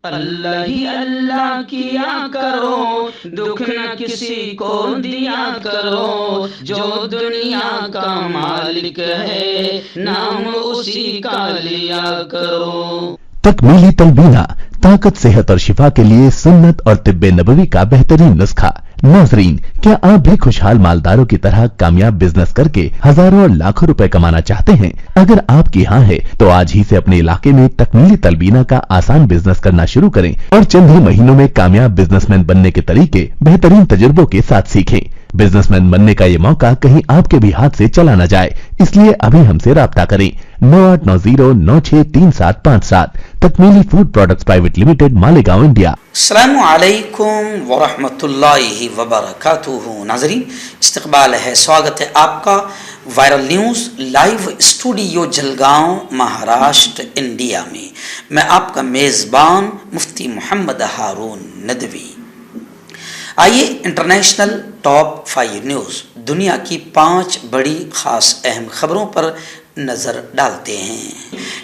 اللہ ہی اللہ کیا کرو، دکھ نہ کسی کو دیا کرو، جو دنیا کا مالک ہے نام اسی کا لیا کرو۔ تکمیلی تلبینہ، طاقت، صحت اور شفا کے لیے سنت اور طب نبوی کا بہترین نسخہ۔ ناظرین، کیا آپ بھی خوشحال مالداروں کی طرح کامیاب بزنس کر کے ہزاروں اور لاکھوں روپے کمانا چاہتے ہیں؟ اگر آپ کی ہاں ہے تو آج ہی سے اپنے علاقے میں تکمیلی تلبینہ کا آسان بزنس کرنا شروع کریں اور چند ہی مہینوں میں کامیاب بزنس مین بننے کے طریقے بہترین تجربوں کے ساتھ سیکھیں۔ بزنس مین بننے کا یہ موقع کہیں آپ کے بھی ہاتھ سے چلا نہ جائے، اس لیے ابھی ہم سے رابطہ کریں۔ 9890963757 Takmeeli food products private limited, Malegaon, India. السلام علیکم ورحمۃ اللہ وبرکاتہ۔ ناظرین، استقبال ہے، سواگت ہے آپ کا viral news live studio Jalgaon, Maharashtra, India میں۔ میں آپ کا میزبان مفتی محمد ہارون ندوی۔ آئیے انٹرنیشنل ٹاپ 5 نیوز، دنیا کی 5 بڑی خاص اہم خبروں پر نظر ڈالتے ہیں۔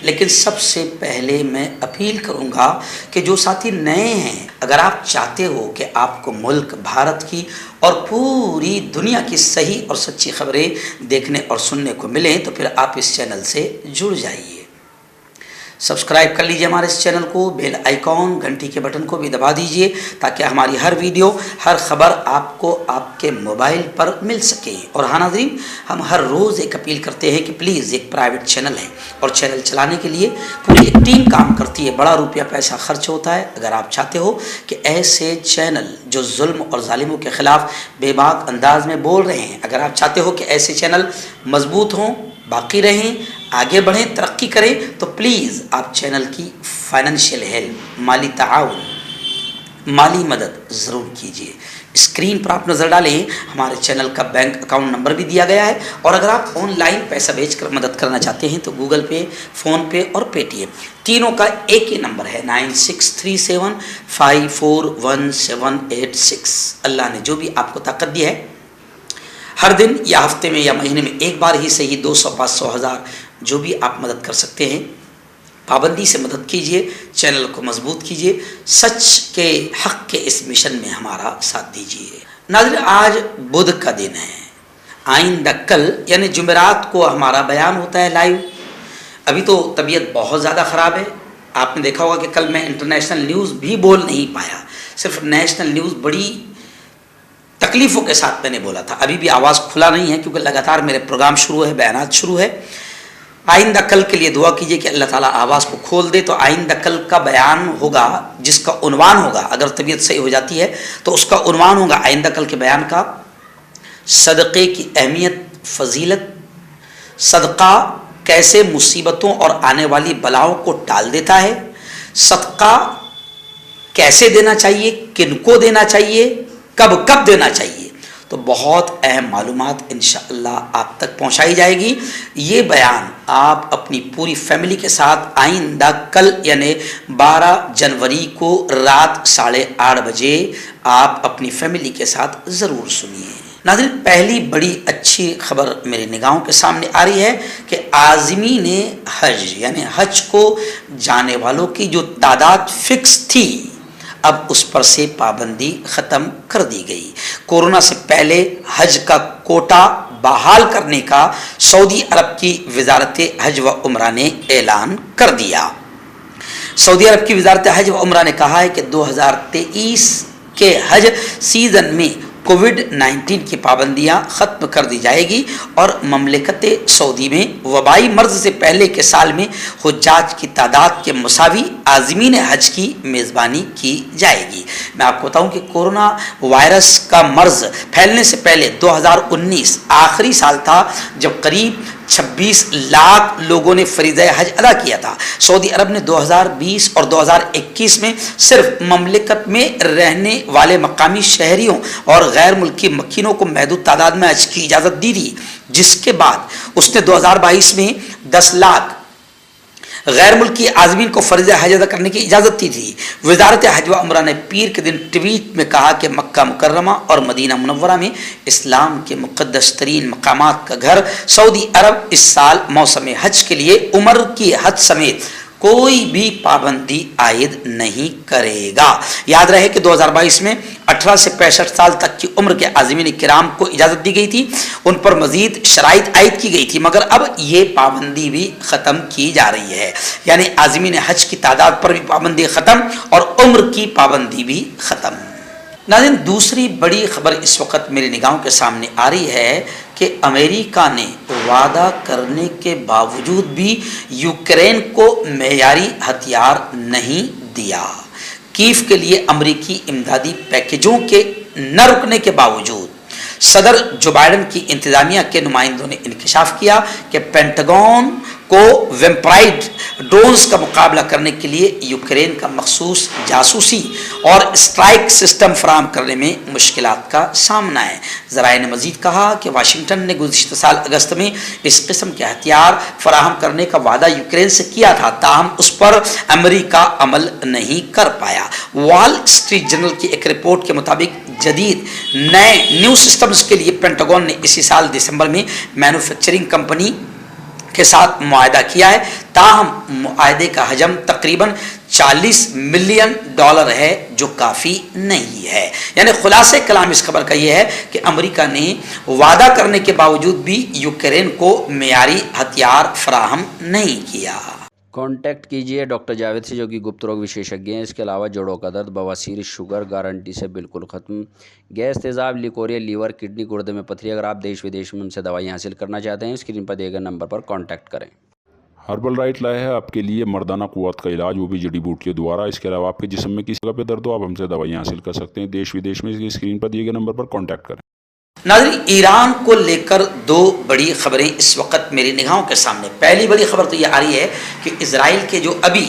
لیکن سب سے پہلے میں اپیل کروں گا کہ جو ساتھی نئے ہیں، اگر آپ چاہتے ہو کہ آپ کو ملک بھارت کی اور پوری دنیا کی صحیح اور سچی خبریں دیکھنے اور سننے کو ملیں تو پھر آپ اس چینل سے جڑ جائیے۔ سبسکرائب کر لیجئے ہمارے اس چینل کو، بیل آئیکن گھنٹی کے بٹن کو بھی دبا دیجئے تاکہ ہماری ہر ویڈیو، ہر خبر آپ کو آپ کے موبائل پر مل سکے۔ اور ہاں ناظرین، ہم ہر روز ایک اپیل کرتے ہیں کہ پلیز، ایک پرائیویٹ چینل ہے اور چینل چلانے کے لیے پوری ایک ٹیم کام کرتی ہے، بڑا روپیہ پیسہ خرچ ہوتا ہے۔ اگر آپ چاہتے ہو کہ ایسے چینل جو ظلم اور ظالموں کے خلاف بے باک انداز میں بول رہے ہیں، اگر آپ چاہتے ہو کہ ایسے چینل مضبوط ہوں، باقی رہیں، آگے بڑھیں، ترقی کریں، تو پلیز آپ چینل کی فائنینشیل ہیلپ، مالی تعاون، مالی مدد ضرور کیجیے۔ اسکرین پر آپ نظر ڈالیں، ہمارے چینل کا بینک اکاؤنٹ نمبر بھی دیا گیا ہے، اور اگر آپ آن لائن پیسہ بھیج کر مدد کرنا چاہتے ہیں تو گوگل پے، فون پے اور پے ٹی ایم تینوں کا ایک ہی نمبر ہے، 9637541786۔ اللہ نے جو بھی آپ کو طاقت دی ہے، ہر دن یا ہفتے میں یا مہینے میں ایک بار ہی صحیح 200، 500، 1000 جو بھی آپ مدد کر سکتے ہیں، پابندی سے مدد کیجیے، چینل کو مضبوط کیجیے، سچ کے حق کے اس مشن میں ہمارا ساتھ دیجیے۔ ناظرین، آج بدھ کا دن ہے، آئندہ کل یعنی جمعرات کو ہمارا بیان ہوتا ہے لائیو۔ ابھی تو طبیعت بہت زیادہ خراب ہے، آپ نے دیکھا ہوگا کہ کل میں انٹرنیشنل نیوز بھی بول نہیں پایا، صرف نیشنل نیوز بڑی تکلیفوں کے ساتھ میں نے بولا تھا۔ ابھی بھی آواز کھلا نہیں ہے کیونکہ لگاتار میرے پروگرام شروع ہے، بیانات شروع ہے۔ آئندہ کل کے لیے دعا کیجیے کہ اللہ تعالیٰ آواز کو کھول دے۔ تو آئندہ کل کا بیان ہوگا جس کا عنوان ہوگا، اگر طبیعت صحیح ہو جاتی ہے تو اس کا عنوان ہوگا آئندہ کل کے بیان کا، صدقے کی اہمیت، فضیلت، صدقہ کیسے مصیبتوں اور آنے والی بلاؤں کو ٹال دیتا ہے، صدقہ کیسے دینا چاہیے، کن کو دینا چاہیے، کب دینا چاہیے۔ تو بہت اہم معلومات انشاءاللہ آپ تک پہنچائی جائے گی۔ یہ بیان آپ اپنی پوری فیملی کے ساتھ آئندہ کل یعنی 12 جنوری کو رات 8:30 بجے آپ اپنی فیملی کے ساتھ ضرور سنیے۔ ناظرین، پہلی بڑی اچھی خبر میری نگاہوں کے سامنے آ رہی ہے کہ عازمین حج یعنی حج کو جانے والوں کی جو تعداد فکس تھی، اب اس پر سے پابندی ختم کر دی گئی۔ کورونا سے پہلے حج کا کوٹا بحال کرنے کا سعودی عرب کی وزارت حج و عمرہ نے اعلان کر دیا۔ سعودی عرب کی وزارت حج و عمرہ نے کہا ہے کہ 2023 کے حج سیزن میں کووڈ-19 کی پابندیاں ختم کر دی جائے گی اور مملکت سعودی میں وبائی مرض سے پہلے کے سال میں حجاج کی تعداد کے مساوی عازمین حج کی میزبانی کی جائے گی۔ میں آپ کو بتاؤں کہ کورونا وائرس کا مرض پھیلنے سے پہلے 2019 آخری سال تھا جب قریب 26 لاکھ لوگوں نے فریضہ حج ادا کیا تھا۔ سعودی عرب نے 2020 اور 2021 میں صرف مملکت میں رہنے والے مقامی شہریوں اور غیر ملکی مکینوں کو محدود تعداد میں حج کی اجازت دی تھی، جس کے بعد اس نے 2022 میں 10 لاکھ غیر ملکی عازمین کو فریضہ حج ادا کرنے کی اجازت دی تھی۔ وزارت حج و عمرہ نے پیر کے دن ٹویٹ میں کہا کہ مکہ مکرمہ اور مدینہ منورہ میں اسلام کے مقدس ترین مقامات کا گھر سعودی عرب اس سال موسم حج کے لیے عمر کی حد سمیت कोई भी पाबंदी आयद नहीं करेगा। याद रहे कि 2022 में 18 से 65 साल तक की उम्र के आज़मीन किराम को इजाज़त दी गई थी, उन पर मज़ीद शराइत आयद की गई थी, मगर अब ये पाबंदी भी ख़त्म की जा रही है। यानी आज़मीन हज की तादाद पर भी पाबंदी ख़त्म और उम्र की पाबंदी भी ख़त्म। नाज़रीन, दूसरी बड़ी खबर इस वक्त मेरी निगाहों के सामने आ रही है कि अमेरिका ने वादा करने के बावजूद भी यूक्रेन को मेयारी हथियार नहीं दिया। कीव के लिए अमेरिकी इमदादी पैकेजों के न रुकने के बावजूद सदर जो बाइडन की इंतजामिया के नुमाइंदों ने इंकशाफ किया कि पेंटागन को वेम्पायर्ड ड्रोन्स का मुकाबला करने के लिए यूक्रेन का मखसूस जासूसी और स्ट्राइक सिस्टम फराहम करने में मुश्किलात का सामना है। ज़राए ने मजीद कहा कि वाशिंगटन ने गुज़िश्ता साल अगस्त में इस किस्म के हथियार फराहम करने का वादा यूक्रेन से किया था, ताहम उस पर अमेरिका अमल नहीं कर पाया। वॉल स्ट्रीट जर्नल की एक रिपोर्ट के मुताबिक जदीद नए न्यू सिस्टम्स के लिए पेंटागन ने इसी साल दिसंबर में मैन्युफैक्चरिंग कंपनी के साथ मुआहदा किया है, ताहम मुआहदे का हजम तकरीबन $40 मिलियन है, जो काफ़ी नहीं है। यानी खुलासे कलाम इस खबर का यह है कि अमेरिका ने वादा करने के बावजूद भी यूक्रेन को मेयारी हथियार फराहम नहीं किया। कांटेक्ट कीजिए डॉक्टर जावेद से, जो कि गुप्त रोग विशेषज्ञ हैं। इसके अलावा जोड़ों का दर्द, बवासीर, शुगर गारंटी से बिल्कुल ख़त्म, गैस, तेज़ाब, लिकोरिया, लीवर, किडनी, गुर्दे में पथरी। अगर आप देश विदेश में उनसे दवाई हासिल करना चाहते हैं, स्क्रीन पर दिए गए नंबर पर कांटेक्ट करें। हर्बल राइट लाया है आपके लिए मर्दाना कुव्वत का इलाज, वो भी जड़ी बूटियों द्वारा। इसके अलावा आपके जिस्म में किसी जगह पे दर्द हो, आप हमसे दवाइयाँ हासिल कर सकते हैं देश विदेश में। इसकी स्क्रीन पर दिए गए नंबर पर कॉन्टैक्ट करें। नाज़रीन, ईरान को लेकर दो बड़ी खबरें इस वक्त मेरी निगाहों के सामने। पहली बड़ी खबर तो ये आ रही है कि इजराइल के जो अभी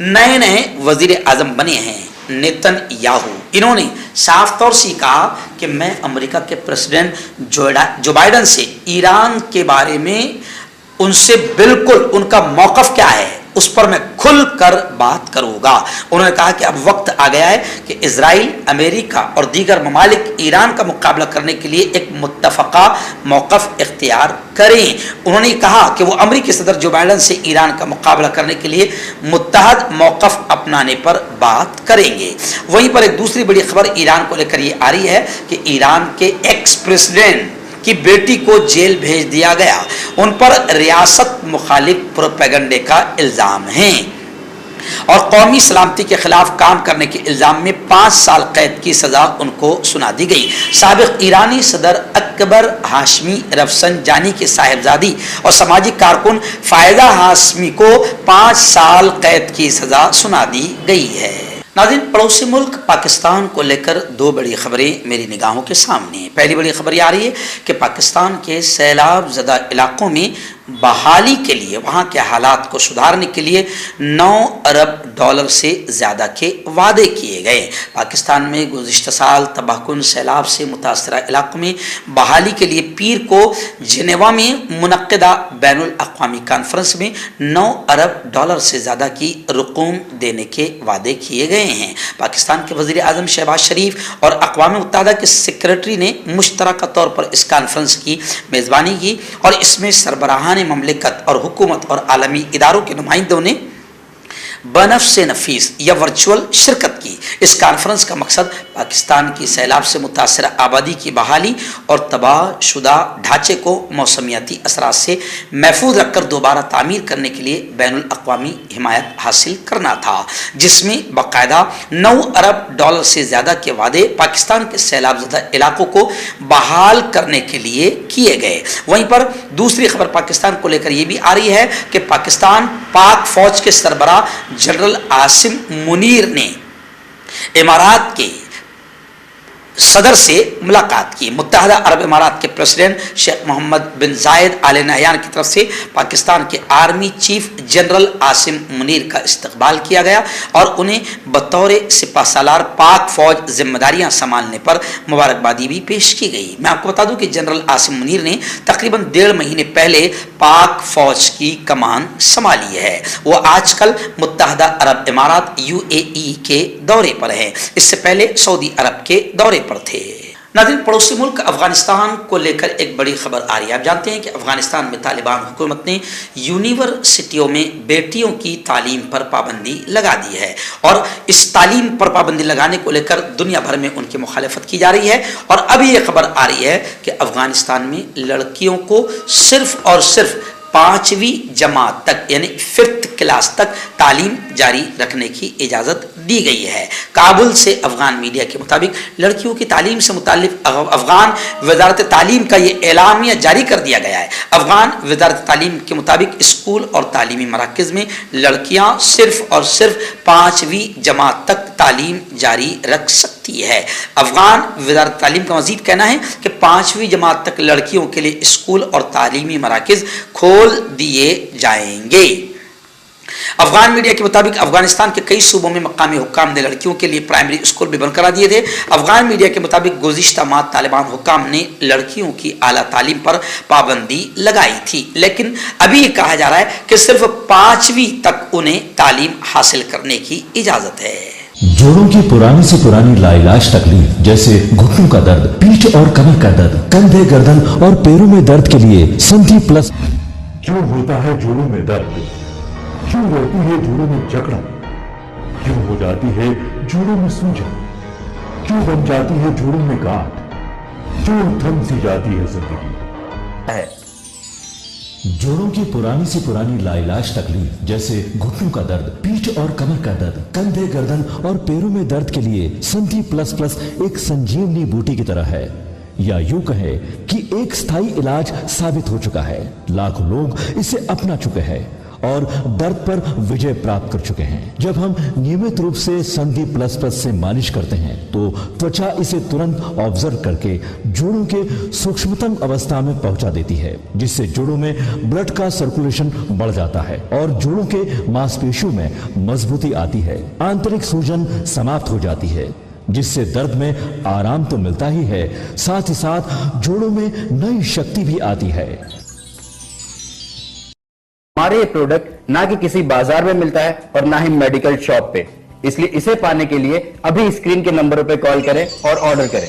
नए नए वजीर आज़म बने हैं नेतन्याहू, इन्होंने साफ तौर से कहा कि मैं अमेरिका के प्रेसिडेंट जो बाइडन से ईरान के बारे में उनसे बिल्कुल उनका मौक़िफ़ क्या है उस पर मैं खुल कर बात करूँगा। उन्होंने कहा कि अब वक्त आ गया है कि इजराइल, अमेरिका और दीगर ममालिक ईरान का मुकाबला करने के लिए एक मुत्तफ़क़ा मौक़िफ़ इख्तियार करें। उन्होंने कहा कि वो अमेरिकी सदर जो बाइडन से ईरान का मुकाबला करने के लिए मुत्तहद मौक़िफ़ अपनाने पर बात करेंगे। वहीं पर एक दूसरी बड़ी खबर ईरान को लेकर ये आ रही है कि ईरान के एक्स प्रेसिडेंट की बेटी को जेल भेज दिया गया। उन पर रियासत मुखालिफ प्रोपेगेंडे का इल्ज़ाम है और कौमी सलामती के खिलाफ काम करने के इल्ज़ाम में 5 साल कैद की सज़ा उनको सुना दी गई। साबिक़ ईरानी सदर अकबर हाशमी रफसंजानी की साहिबजादी और समाजी कारकुन फ़ायदा हाशमी को 5 साल कैद की सज़ा सुना दी गई है। नाज़रीन, पड़ोसी मुल्क पाकिस्तान को लेकर दो बड़ी खबरें मेरी निगाहों के सामने। पहली बड़ी खबर ये आ रही है कि पाकिस्तान के सैलाब ज़दा इलाकों में बहाली के लिए, वहाँ के हालात को सुधारने के लिए $9 अरब से ज़्यादा के वादे किए गए। पाकिस्तान में गुज़िश्ता साल तबाहकुन सैलाब से मुतासरा इलाकों में बहाली के लिए पीर को जिनेवा में मुनक्किदा बैनुल अक़वामी कॉन्फ्रेंस में $9 अरब से ज़्यादा की रकूम देने के वादे किए गए हैं। पाकिस्तान के वज़ीर आज़म शहबाज शरीफ और अक़वाम मुत्तहिदा के सेक्रेटरी ने मुश्तरका तौर पर इस कॉन्फ्रेंस की मेज़बानी की और इसमें सरबराहान ममलिकत और हुकूमत और आलमी इदारों के नुमाइंदों ने बनफ़्स नफीस या वर्चुअल शिरकत की। इस कॉन्फ्रेंस का मकसद पाकिस्तान की सैलाब से मुतासर आबादी की बहाली और तबाहशुदा ढांचे को मौसमियाती असरात से महफूज रखकर दोबारा तामीर करने के लिए बैनुल अक़वामी हिमायत हासिल करना था, जिसमें बाकायदा $9 अरब से ज़्यादा के वादे पाकिस्तान के सैलाबज़दा इलाकों को बहाल करने के लिए किए गए। वहीं पर दूसरी खबर पाकिस्तान को लेकर ये भी आ रही है कि पाकिस्तान पाक फ़ौज के सरबराह जनरल आसिम मुनीर ने इमारात के सदर से मुलाकात की। मुत्तहिदा अरब इमारात के प्रेसिडेंट शेख मोहम्मद बिन जायद आल नहयान की तरफ से पाकिस्तान के army chief general Asim Munir का इस्तकबाल किया गया और उन्हें बतौर सिपह सालार पाक फौज जिम्मेदारियां संभालने पर मुबारकबादी भी पेश की गई। मैं आपको बता दूं कि जनरल आसिम मुनीर ने तकरीबन 1.5 महीने पहले पाक फौज की कमान संभाली है। वो आजकल मुत्तहिदा अरब इमारात UAE के दौरे पर है। इससे पहले सऊदी अरब के दौरे पर थे। नाज़रीन, पड़ोसी मुल्क अफगानिस्तान को लेकर एक बड़ी खबर आ रही है। आप जानते हैं कि अफगानिस्तान में तालिबान हुकूमत ने यूनिवर्सिटियों में बेटियों की तालीम पर पाबंदी लगा दी है और इस तालीम पर पाबंदी लगाने को लेकर दुनिया भर में उनकी मुखालफत की जा रही है। और अब ये खबर आ रही है कि अफगानिस्तान में लड़कियों को सिर्फ और सिर्फ 5वीं जमात तक यानी 5th क्लास तक तालीम जारी रखने की इजाज़त दी गई है। काबुल से अफगान मीडिया के मुताबिक लड़कियों की तालीम से मुताल्लिक अफगान वजारत तालीम का ये एलामिया जारी कर दिया गया है। अफगान वजारत तालीम के मुताबिक स्कूल और तालीमी मराकज़ में लड़कियां सिर्फ और सिर्फ 5वीं जमात तक तालीम जारी रख सकती है। अफगान वजारत तालीम का मजीद कहना है कि 5वीं जमात तक लड़कियों के लिए स्कूल और तालीमी मराकज़ खोल दिए जाएंगे। अफगान मीडिया के मुताबिक अफगानिस्तान के कई सूबों में मकामी हुक्काम ने लड़कियों के लिए प्राइमरी स्कूल भी बंद करा दिए थे। अफगान मीडिया के मुताबिक गुज़िश्ता माह तालिबान हुक्काम ने लड़कियों की आला तालीम पर पाबंदी लगाई थी, लेकिन अभी कहा जा रहा है कि सिर्फ 5वीं तक उन्हें तालीम हासिल करने की इजाज़त है। जोड़ों की पुरानी से पुरानी लाइलाज तकलीफ जैसे घुटनों का दर्द, पीठ और कमर का दर्द, कंधे, गर्दन और पैरों में दर्द के लिए संधि प्लस। क्यों होता है जोड़ों में दर्द? क्यों रहती है जोड़ों में जकड़न? क्यों हो जाती है जोड़ों में सूजन? क्यों बन जाती है जोड़ों में गांठ? क्यों थम सी जाती है जिंदगी? जोड़ों की पुरानी से पुरानी लाइलाज तकलीफ जैसे घुटनों का दर्द, पीठ और कमर का दर्द, कंधे, गर्दन और पैरों में दर्द के लिए संधि प्लस प्लस एक संजीवनी बूटी की तरह है, या यूं कहे कि एक स्थायी इलाज साबित हो चुका है। लाखों लोग इसे अपना चुके हैं और दर्द पर विजय प्राप्त कर चुके हैं। जब हम नियमित रूप से संधि प्लस प्लस से मालिश करते हैं तो त्वचा इसे तुरंत ऑब्जर्व करके जोड़ों के सूक्ष्मतम अवस्था में पहुंचा देती है, जिससे जोड़ों में ब्लड का सर्कुलेशन बढ़ जाता है और जोड़ों के मांसपेशियों में मजबूती आती है। आंतरिक सूजन समाप्त हो जाती है, जिससे दर्द में आराम तो मिलता ही है, साथ ही साथ जोड़ों में नई शक्ति भी आती है। हमारे ये प्रोडक्ट ना कि किसी बाजार में मिलता है और ना ही मेडिकल शॉप पे, इसलिए इसे पाने के लिए अभी स्क्रीन के नंबरों पे कॉल करें और ऑर्डर करें।